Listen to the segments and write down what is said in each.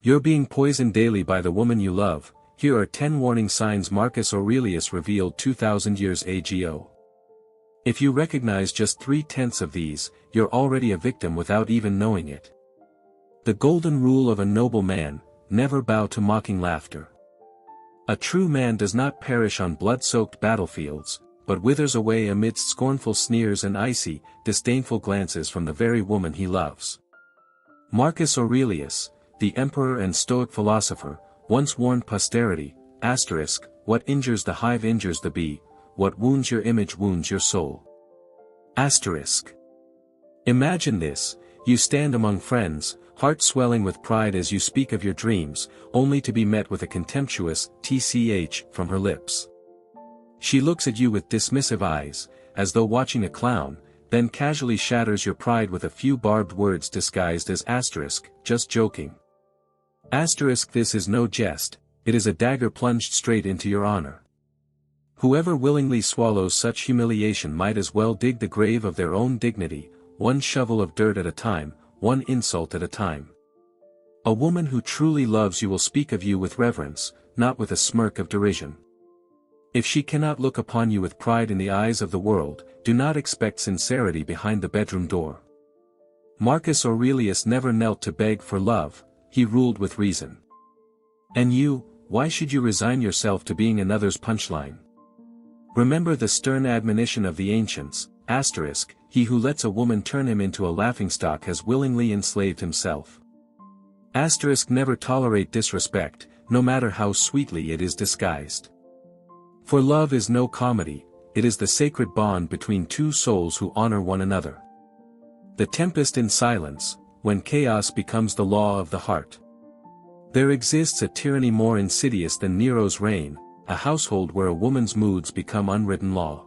You're being poisoned daily by the woman you love. Here are 10 warning signs Marcus Aurelius revealed 2000 years ago. If you recognize just 3/10 of these, you're already a victim without even knowing it. The golden rule of a noble man: never bow to mocking laughter. A true man does not perish on blood-soaked battlefields, but withers away amidst scornful sneers and icy, disdainful glances from the very woman he loves. Marcus Aurelius, the emperor and Stoic philosopher, once warned posterity, "What injures the hive injures the bee, what wounds your image wounds your soul." Imagine this: you stand among friends, heart swelling with pride as you speak of your dreams, only to be met with a contemptuous "tch" from her lips. She looks at you with dismissive eyes, as though watching a clown, then casually shatters your pride with a few barbed words disguised as "just joking." This is no jest, it is a dagger plunged straight into your honor. Whoever willingly swallows such humiliation might as well dig the grave of their own dignity, one shovel of dirt at a time, one insult at a time. A woman who truly loves you will speak of you with reverence, not with a smirk of derision. If she cannot look upon you with pride in the eyes of the world, do not expect sincerity behind the bedroom door. Marcus Aurelius never knelt to beg for love, he ruled with reason. And you, why should you resign yourself to being another's punchline? Remember the stern admonition of the ancients, "He who lets a woman turn him into a laughingstock has willingly enslaved himself." Never tolerate disrespect, no matter how sweetly it is disguised. For love is no comedy, it is the sacred bond between two souls who honor one another. The tempest in silence, when chaos becomes the law of the heart. There exists a tyranny more insidious than Nero's reign, a household where a woman's moods become unwritten law.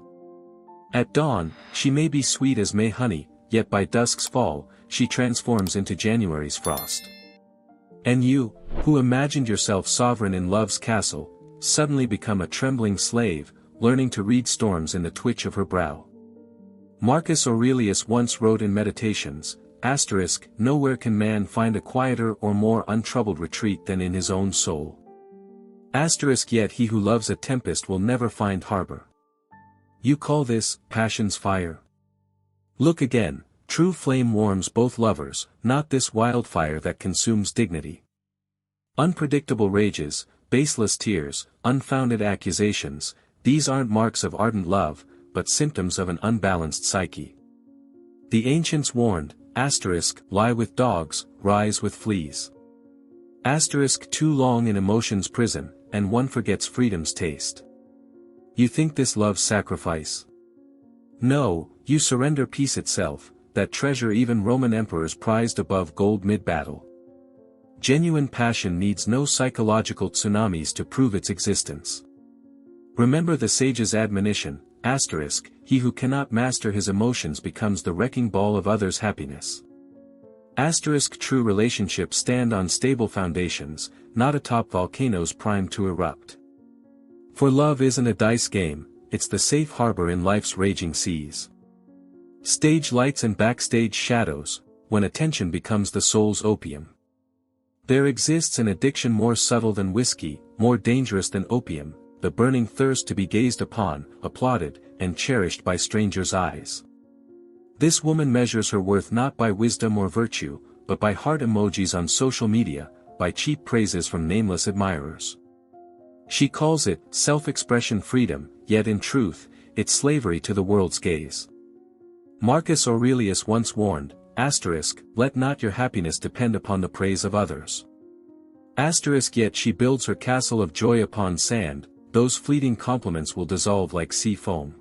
At dawn, she may be sweet as May honey, yet by dusk's fall, she transforms into January's frost. And you, who imagined yourself sovereign in love's castle, suddenly become a trembling slave, learning to read storms in the twitch of her brow. Marcus Aurelius once wrote in Meditations, "Nowhere can man find a quieter or more untroubled retreat than in his own soul." Yet he who loves a tempest will never find harbor. You call this passion's fire? Look again, true flame warms both lovers, not this wildfire that consumes dignity. Unpredictable rages, baseless tears, unfounded accusations, these aren't marks of ardent love, but symptoms of an unbalanced psyche. The ancients warned, "Lie with dogs, rise with fleas." Too long in emotion's prison, and one forgets freedom's taste. You think this love's sacrifice? No, you surrender peace itself, that treasure even Roman emperors prized above gold mid-battle. Genuine passion needs no psychological tsunamis to prove its existence. Remember the sage's admonition, "He who cannot master his emotions becomes the wrecking ball of others' happiness." True relationships stand on stable foundations, not atop volcanoes primed to erupt. For love isn't a dice game, it's the safe harbor in life's raging seas. Stage lights and backstage shadows, when attention becomes the soul's opium. There exists an addiction more subtle than whiskey, more dangerous than opium, the burning thirst to be gazed upon, applauded, and cherished by strangers' eyes. This woman measures her worth not by wisdom or virtue, but by heart emojis on social media, by cheap praises from nameless admirers. She calls it self-expression freedom, yet in truth, it's slavery to the world's gaze. Marcus Aurelius once warned, "Let not your happiness depend upon the praise of others." Yet she builds her castle of joy upon sand, those fleeting compliments will dissolve like sea foam.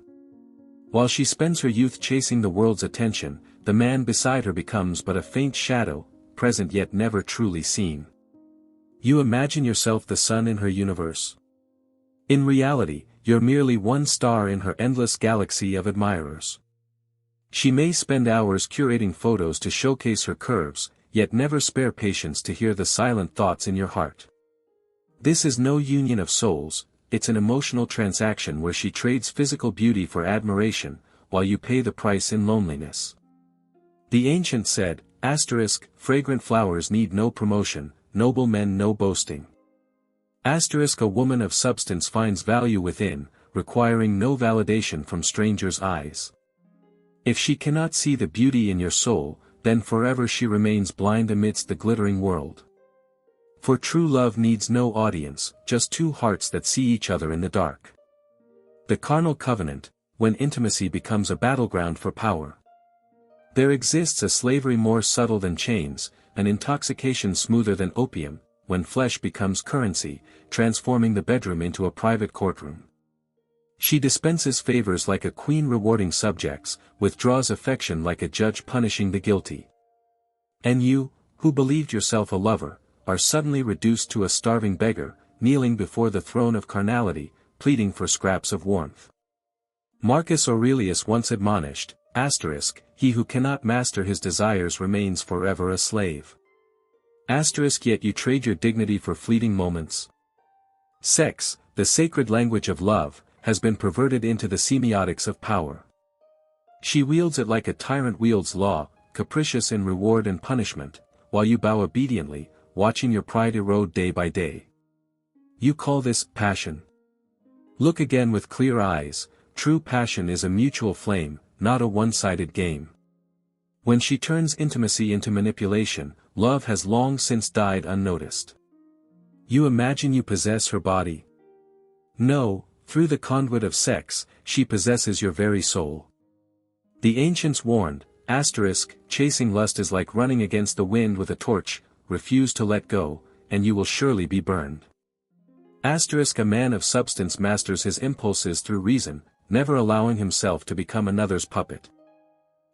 While she spends her youth chasing the world's attention, the man beside her becomes but a faint shadow, present yet never truly seen. You imagine yourself the sun in her universe. In reality, you're merely one star in her endless galaxy of admirers. She may spend hours curating photos to showcase her curves, yet never spare patience to hear the silent thoughts in your heart. This is no union of souls, it's an emotional transaction where she trades physical beauty for admiration, while you pay the price in loneliness. The ancient said, "Fragrant flowers need no promotion, noble men no boasting. Asterisk a woman of substance finds value within, requiring no validation from strangers' eyes. If she cannot see the beauty in your soul, then forever she remains blind amidst the glittering world. For true love needs no audience, just two hearts that see each other in the dark. The carnal covenant, when intimacy becomes a battleground for power. There exists a slavery more subtle than chains, an intoxication smoother than opium, when flesh becomes currency, transforming the bedroom into a private courtroom. She dispenses favors like a queen rewarding subjects, withdraws affection like a judge punishing the guilty. And you, who believed yourself a lover, are suddenly reduced to a starving beggar, kneeling before the throne of carnality, pleading for scraps of warmth. Marcus Aurelius once admonished, he who cannot master his desires remains forever a slave. Yet you trade your dignity for fleeting moments. Sex, the sacred language of love, has been perverted into the semiotics of power. She wields it like a tyrant wields law, capricious in reward and punishment, while you bow obediently, watching your pride erode day by day. You call this passion? Look again with clear eyes. True passion is a mutual flame, not a one-sided game. When she turns intimacy into manipulation, love has long since died unnoticed. You imagine you possess her body? No, through the conduit of sex, she possesses your very soul. The ancients warned, chasing lust is like running against the wind with a torch, refuse to let go, and you will surely be burned. A man of substance masters his impulses through reason, never allowing himself to become another's puppet.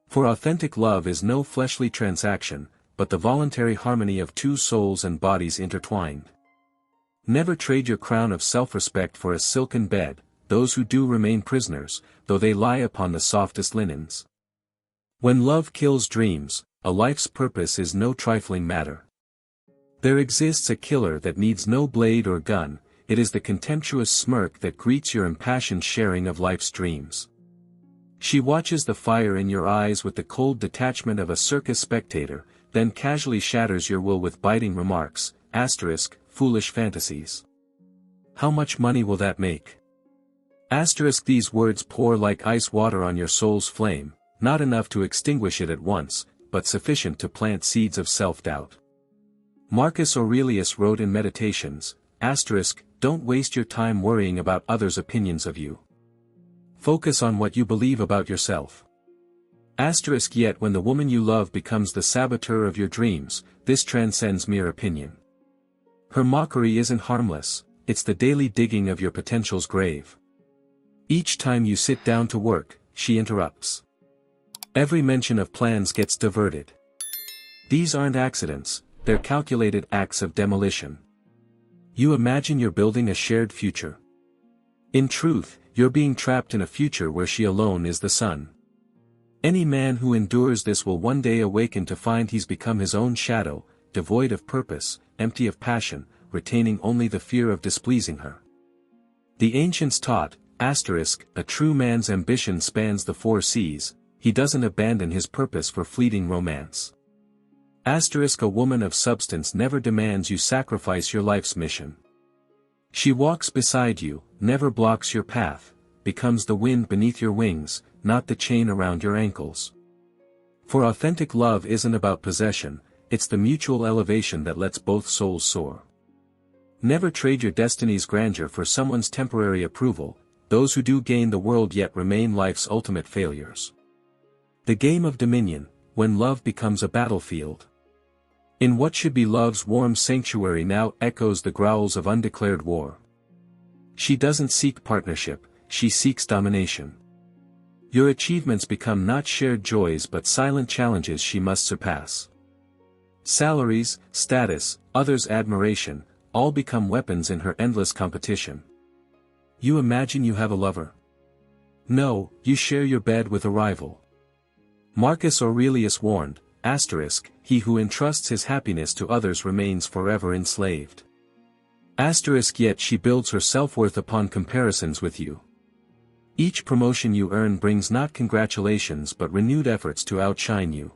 For authentic love is no fleshly transaction, but the voluntary harmony of two souls and bodies intertwined. Never trade your crown of self-respect for a silken bed, those who do remain prisoners, though they lie upon the softest linens. When love kills dreams, a life's purpose is no trifling matter. There exists a killer that needs no blade or gun, it is the contemptuous smirk that greets your impassioned sharing of life's dreams. She watches the fire in your eyes with the cold detachment of a circus spectator, then casually shatters your will with biting remarks, foolish fantasies. How much money will that make? These words pour like ice water on your soul's flame, not enough to extinguish it at once, but sufficient to plant seeds of self-doubt. Marcus Aurelius wrote in Meditations, don't waste your time worrying about others' opinions of you. Focus on what you believe about yourself. Yet when the woman you love becomes the saboteur of your dreams, this transcends mere opinion. Her mockery isn't harmless, it's the daily digging of your potential's grave. Each time you sit down to work, she interrupts. Every mention of plans gets diverted. These aren't accidents, they're calculated acts of demolition. You imagine you're building a shared future. In truth, you're being trapped in a future where she alone is the sun. Any man who endures this will one day awaken to find he's become his own shadow, devoid of purpose, empty of passion, retaining only the fear of displeasing her. The ancients taught, a true man's ambition spans the four seas, he doesn't abandon his purpose for fleeting romance. A woman of substance never demands you sacrifice your life's mission. She walks beside you, never blocks your path, becomes the wind beneath your wings, not the chain around your ankles. For authentic love isn't about possession, it's the mutual elevation that lets both souls soar. Never trade your destiny's grandeur for someone's temporary approval, those who do gain the world yet remain life's ultimate failures. The game of dominion, when love becomes a battlefield. In what should be love's warm sanctuary now echoes the growls of undeclared war. She doesn't seek partnership, she seeks domination. Your achievements become not shared joys but silent challenges she must surpass. Salaries, status, others' admiration, all become weapons in her endless competition. You imagine you have a lover? No, you share your bed with a rival. Marcus Aurelius warned, he who entrusts his happiness to others remains forever enslaved. Yet she builds her self-worth upon comparisons with you. Each promotion you earn brings not congratulations but renewed efforts to outshine you.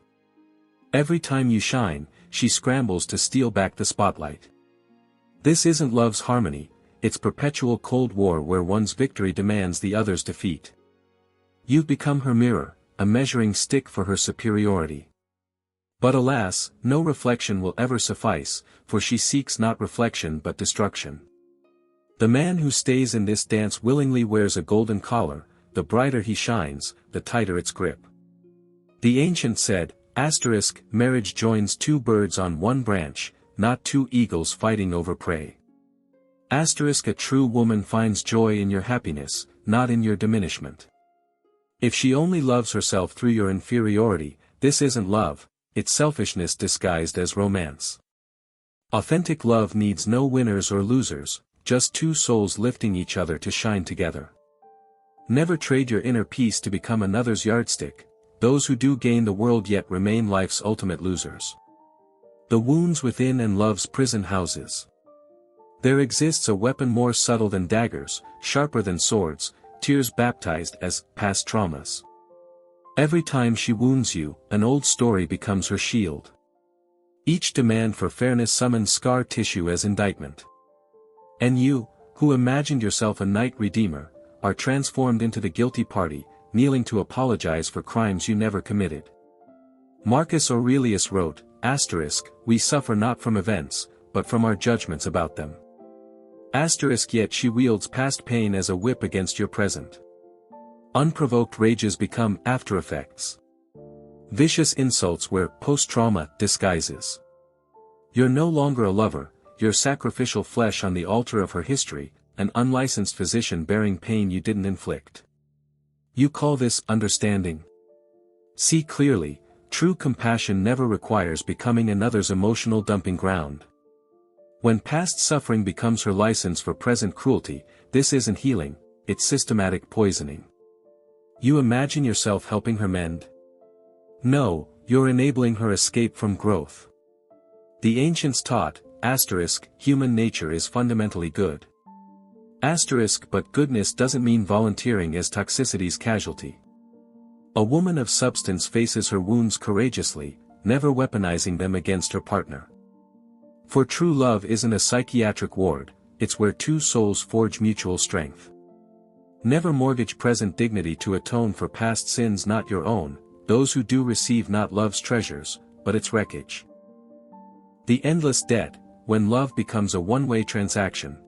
Every time you shine, she scrambles to steal back the spotlight. This isn't love's harmony, it's perpetual cold war where one's victory demands the other's defeat. You've become her mirror, a measuring stick for her superiority. But alas, no reflection will ever suffice, for she seeks not reflection but destruction. The man who stays in this dance willingly wears a golden collar, the brighter he shines, the tighter its grip. The ancient said, marriage joins two birds on one branch, not two eagles fighting over prey. A true woman finds joy in your happiness, not in your diminishment. If she only loves herself through your inferiority, this isn't love, it's selfishness disguised as romance. Authentic love needs no winners or losers, just two souls lifting each other to shine together. Never trade your inner peace to become another's yardstick. Those who do gain the world yet remain life's ultimate losers. The wounds within and love's prison houses. There exists a weapon more subtle than daggers, sharper than swords, tears baptized as past traumas. Every time she wounds you, an old story becomes her shield. Each demand for fairness summons scar tissue as indictment. And you, who imagined yourself a knight redeemer, are transformed into the guilty party, kneeling to apologize for crimes you never committed. Marcus Aurelius wrote, "We suffer not from events, but from our judgments about them." Yet she wields past pain as a whip against your present. Unprovoked rages become after-effects. Vicious insults wear post-trauma disguises. You're no longer a lover, you're sacrificial flesh on the altar of her history, an unlicensed physician bearing pain you didn't inflict. You call this understanding? See clearly, true compassion never requires becoming another's emotional dumping ground. When past suffering becomes her license for present cruelty, this isn't healing, it's systematic poisoning. You imagine yourself helping her mend? No, you're enabling her escape from growth. The ancients taught, human nature is fundamentally good. But goodness doesn't mean volunteering as toxicity's casualty. A woman of substance faces her wounds courageously, never weaponizing them against her partner. For true love isn't a psychiatric ward, it's where two souls forge mutual strength. Never mortgage present dignity to atone for past sins not your own. Those who do receive not love's treasures, but its wreckage. The endless debt, when love becomes a one-way transaction.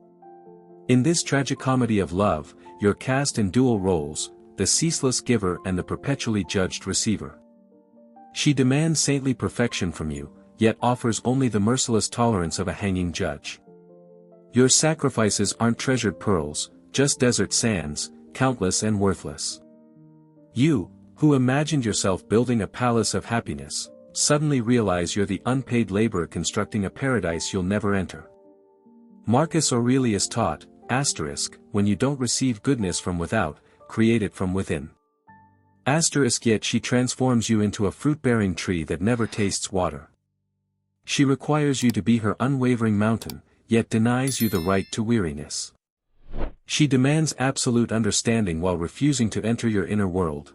In this tragicomedy of love, you're cast in dual roles, the ceaseless giver and the perpetually judged receiver. She demands saintly perfection from you, yet offers only the merciless tolerance of a hanging judge. Your sacrifices aren't treasured pearls, just desert sands, countless and worthless. You, who imagined yourself building a palace of happiness, suddenly realize you're the unpaid laborer constructing a paradise you'll never enter. Marcus Aurelius taught, when you don't receive goodness from without, create it from within. Yet she transforms you into a fruit-bearing tree that never tastes water. She requires you to be her unwavering mountain, yet denies you the right to weariness. She demands absolute understanding while refusing to enter your inner world.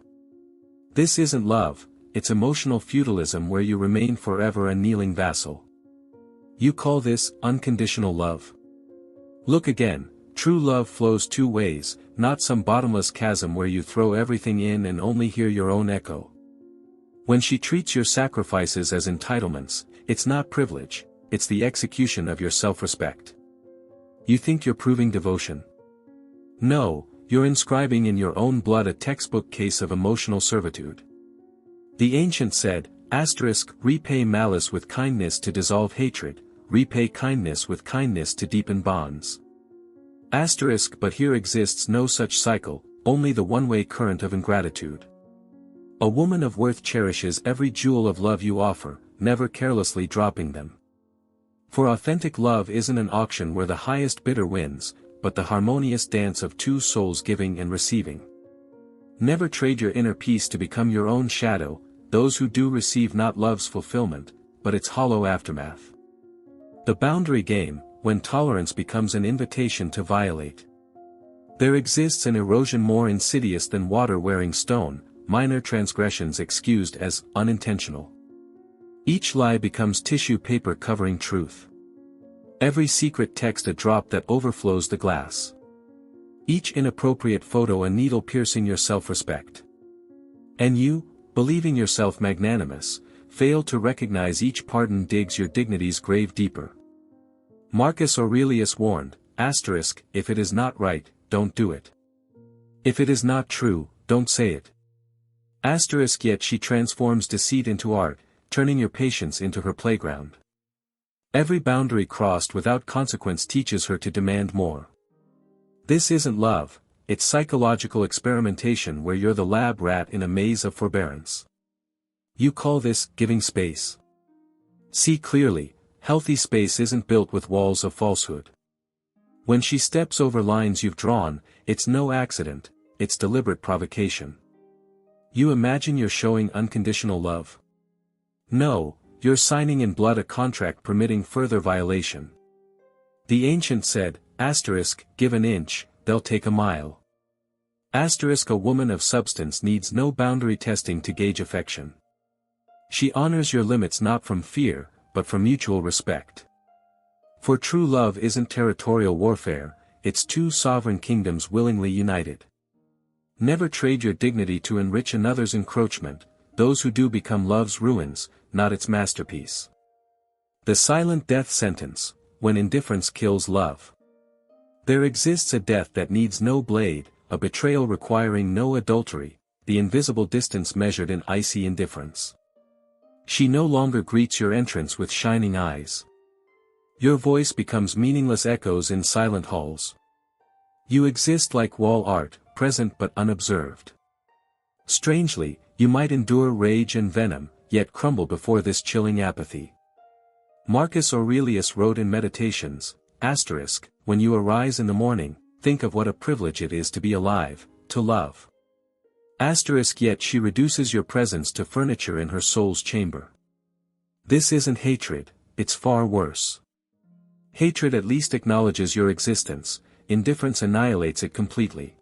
This isn't love, it's emotional feudalism where you remain forever a kneeling vassal. You call this unconditional love? Look again, true love flows two ways, not some bottomless chasm where you throw everything in and only hear your own echo. When she treats your sacrifices as entitlements, it's not privilege, it's the execution of your self-respect. You think you're proving devotion? No, you're inscribing in your own blood a textbook case of emotional servitude. The ancient said, repay malice with kindness to dissolve hatred, repay kindness with kindness to deepen bonds. But here exists no such cycle, only the one-way current of ingratitude. A woman of worth cherishes every jewel of love you offer, never carelessly dropping them. For authentic love isn't an auction where the highest bidder wins, but the harmonious dance of two souls giving and receiving. Never trade your inner peace to become your own shadow. Those who do receive not love's fulfillment, but its hollow aftermath. The boundary game, when tolerance becomes an invitation to violate. There exists an erosion more insidious than water wearing stone, minor transgressions excused as unintentional. Each lie becomes tissue paper covering truth. Every secret text a drop that overflows the glass. Each inappropriate photo a needle piercing your self-respect. And you, believing yourself magnanimous, fail to recognize each pardon digs your dignity's grave deeper. Marcus Aurelius warned, if it is not right, don't do it. If it is not true, don't say it. Yet she transforms deceit into art, turning your patience into her playground. Every boundary crossed without consequence teaches her to demand more. This isn't love, it's psychological experimentation where you're the lab rat in a maze of forbearance. You call this giving space. See clearly, healthy space isn't built with walls of falsehood. When she steps over lines you've drawn, it's no accident, it's deliberate provocation. You imagine you're showing unconditional love? No, you're signing in blood a contract permitting further violation. The ancient said, give an inch, they'll take a mile. A woman of substance needs no boundary testing to gauge affection. She honors your limits not from fear, but from mutual respect. For true love isn't territorial warfare, it's two sovereign kingdoms willingly united. Never trade your dignity to enrich another's encroachment, those who do become love's ruins, not its masterpiece. The silent death sentence, when indifference kills love. There exists a death that needs no blade, a betrayal requiring no adultery, the invisible distance measured in icy indifference. She no longer greets your entrance with shining eyes. Your voice becomes meaningless echoes in silent halls. You exist like wall art, present but unobserved. Strangely, you might endure rage and venom, yet crumble before this chilling apathy. Marcus Aurelius wrote in Meditations, when you arise in the morning, think of what a privilege it is to be alive, to love. Yet she reduces your presence to furniture in her soul's chamber. This isn't hatred, it's far worse. Hatred at least acknowledges your existence, indifference annihilates it completely.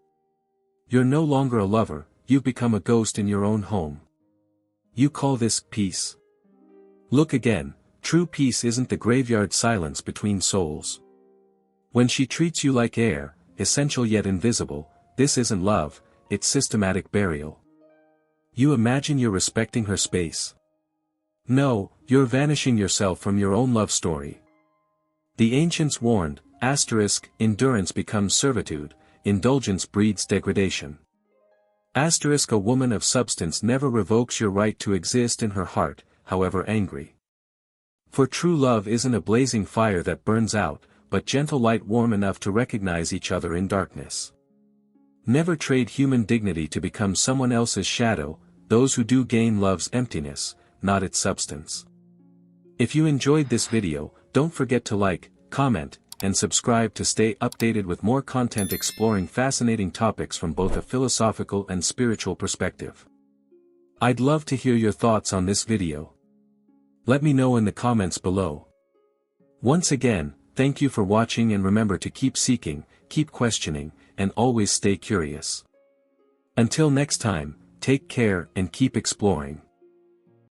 You're no longer a lover, you've become a ghost in your own home. You call this peace? Look again, true peace isn't the graveyard silence between souls. When she treats you like air, essential yet invisible, this isn't love, it's systematic burial. You imagine you're respecting her space. No, you're vanishing yourself from your own love story. The ancients warned, endurance becomes servitude, indulgence breeds degradation. A woman of substance never revokes your right to exist in her heart, however angry. For true love isn't a blazing fire that burns out, but gentle light warm enough to recognize each other in darkness. Never trade human dignity to become someone else's shadow, those who do gain love's emptiness, not its substance. If you enjoyed this video, don't forget to like, comment, and subscribe to stay updated with more content exploring fascinating topics from both a philosophical and spiritual perspective. I'd love to hear your thoughts on this video. Let me know in the comments below. Once again, thank you for watching and remember to keep seeking, keep questioning, and always stay curious. Until next time, take care and keep exploring.